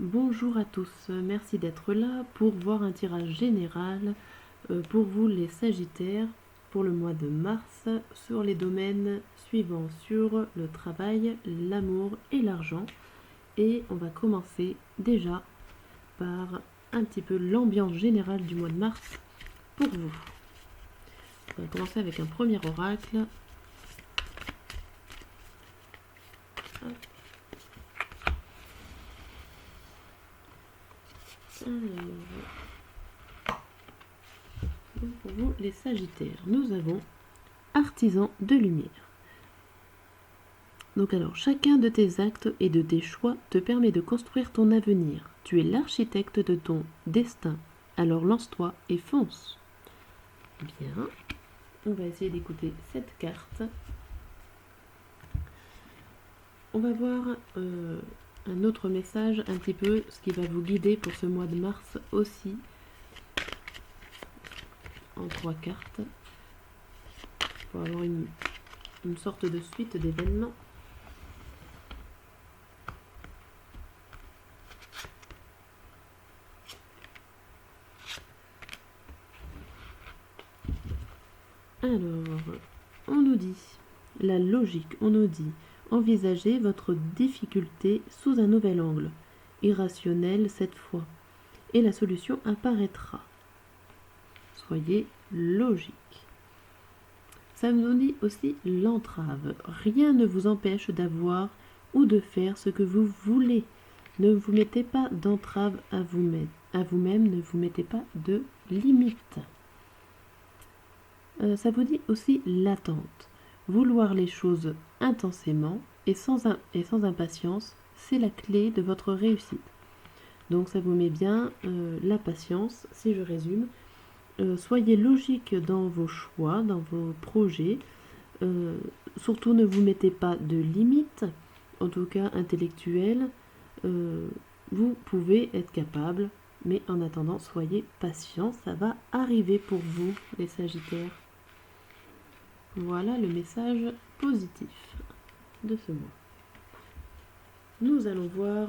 Bonjour à tous, merci d'être là pour voir un tirage général pour vous les Sagittaires pour le mois de mars sur les domaines suivants, sur le travail, l'amour et l'argent. Et on va commencer déjà par un petit peu l'ambiance générale du mois de mars pour vous. On va commencer avec un premier oracle. Pour vous les Sagittaires, nous avons artisan de lumière. Donc alors, chacun de tes actes et de tes choix te permet de construire ton avenir. Tu es l'architecte de ton destin. Alors lance-toi et fonce. Bien. On va essayer d'écouter cette carte. On va voir un autre message, un petit peu ce qui va vous guider pour ce mois de mars aussi. En 3 cartes. Pour avoir une sorte de suite d'événements. Alors, on nous dit, la logique, on nous dit, envisagez votre difficulté sous un nouvel angle, irrationnel cette fois, et la solution apparaîtra. Soyez logique. Ça nous dit aussi l'entrave. Rien ne vous empêche d'avoir ou de faire ce que vous voulez. Ne vous mettez pas d'entrave à vous-même, ne vous mettez pas de limites. Ça vous dit aussi l'attente. Vouloir les choses intensément et sans impatience, c'est la clé de votre réussite. Donc ça vous met bien la patience, si je résume. Soyez logique dans vos choix, dans vos projets. Surtout ne vous mettez pas de limites, en tout cas intellectuelles. Vous pouvez être capable, mais en attendant, soyez patient, ça va arriver pour vous, les Sagittaires. Voilà le message positif de ce mois. Nous allons voir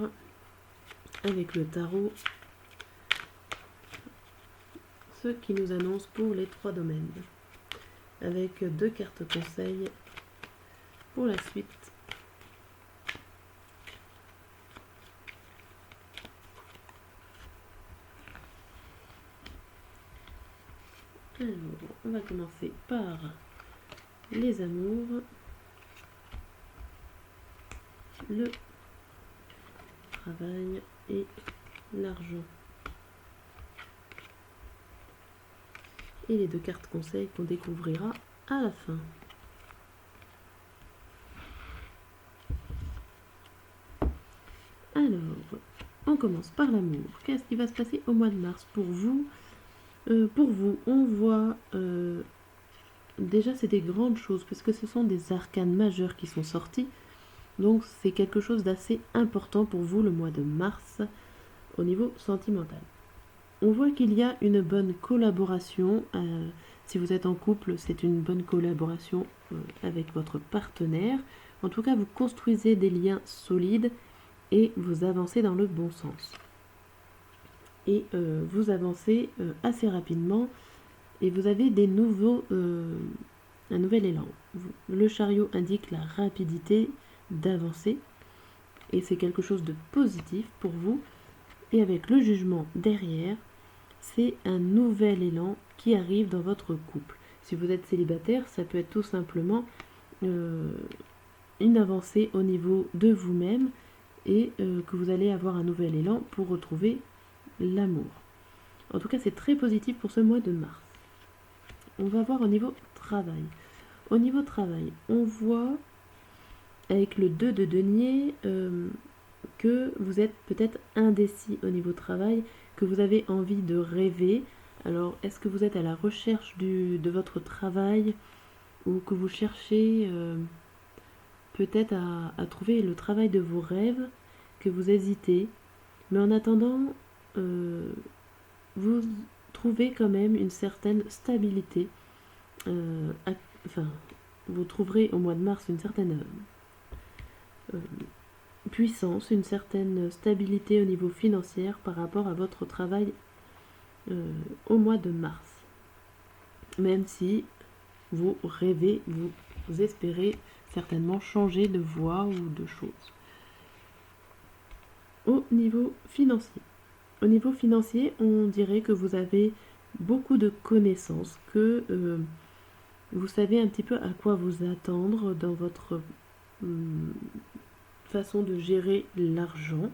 avec le tarot ce qui nous annonce pour les 3 domaines. Avec 2 cartes conseils pour la suite. Alors, on va commencer par les amours, le travail et l'argent. Et les 2 cartes conseils qu'on découvrira à la fin. Alors, on commence par l'amour. Qu'est-ce qui va se passer au mois de mars pour vous? On voit déjà c'est des grandes choses parce que ce sont des arcanes majeures qui sont sortis. Donc c'est quelque chose d'assez important pour vous le mois de mars au niveau sentimental. On voit qu'il y a une bonne collaboration. Si vous êtes en couple, c'est une bonne collaboration avec votre partenaire. En tout cas, vous construisez des liens solides et vous avancez dans le bon sens. Et vous avancez assez rapidement et vous avez un nouvel élan. Le chariot indique la rapidité d'avancer et c'est quelque chose de positif pour vous. Et avec le jugement derrière, c'est un nouvel élan qui arrive dans votre couple. Si vous êtes célibataire, ça peut être tout simplement une avancée au niveau de vous-même et que vous allez avoir un nouvel élan pour retrouver l'amour. En tout cas, c'est très positif pour ce mois de mars. On va voir au niveau travail. Au niveau travail, on voit avec le 2 de denier que vous êtes peut-être indécis au niveau travail, que vous avez envie de rêver. Alors, est-ce que vous êtes à la recherche de votre travail ou que vous cherchez peut-être à trouver le travail de vos rêves, que vous hésitez. Mais en attendant, vous trouvez quand même une certaine stabilité. Vous trouverez au mois de mars une certaine puissance, une certaine stabilité au niveau financier par rapport à votre travail au mois de mars. Même si vous rêvez, vous espérez certainement changer de voie ou de choses. Au niveau financier. Au niveau financier, on dirait que vous avez beaucoup de connaissances, que vous savez un petit peu à quoi vous attendre dans votre façon de gérer l'argent.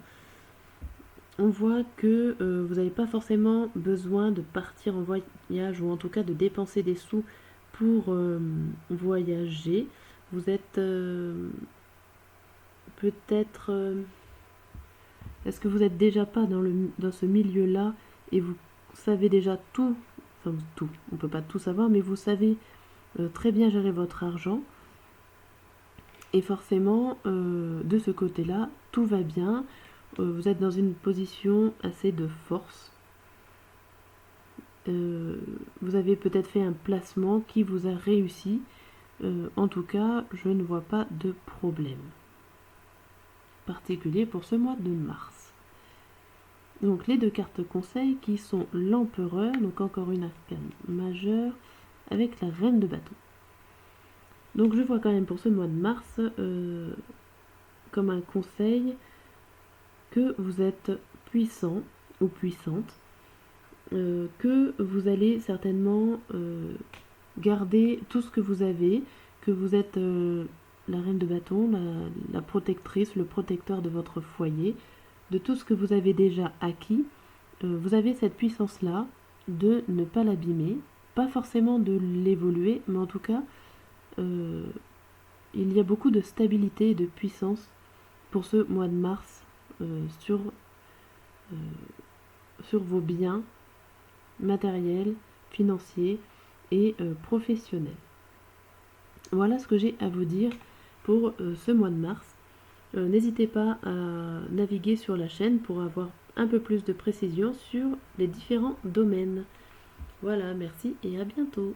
On voit que vous n'avez pas forcément besoin de partir en voyage ou en tout cas de dépenser des sous pour voyager. Vous êtes peut-être... est-ce que vous n'êtes déjà pas dans ce milieu-là et vous savez déjà tout, enfin tout, on ne peut pas tout savoir, mais vous savez très bien gérer votre argent. Et forcément, de ce côté-là, tout va bien. Vous êtes dans une position assez de force. Vous avez peut-être fait un placement qui vous a réussi. En tout cas, je ne vois pas de problème particulier pour ce mois de mars. Donc les deux cartes conseils qui sont l'empereur, donc encore une arcane majeure, avec la reine de bâton. Donc je vois quand même pour ce mois de mars comme un conseil que vous êtes puissant ou puissante, que vous allez certainement garder tout ce que vous avez, que vous êtes la reine de bâton, la protectrice, le protecteur de votre foyer, de tout ce que vous avez déjà acquis. Vous avez cette puissance-là de ne pas l'abîmer, pas forcément de l'évoluer, mais en tout cas, il y a beaucoup de stabilité et de puissance pour ce mois de mars sur vos biens matériels, financiers et professionnels. Voilà ce que j'ai à vous dire pour ce mois de mars. N'hésitez pas à naviguer sur la chaîne pour avoir un peu plus de précision sur les différents domaines. Voilà, merci et à bientôt.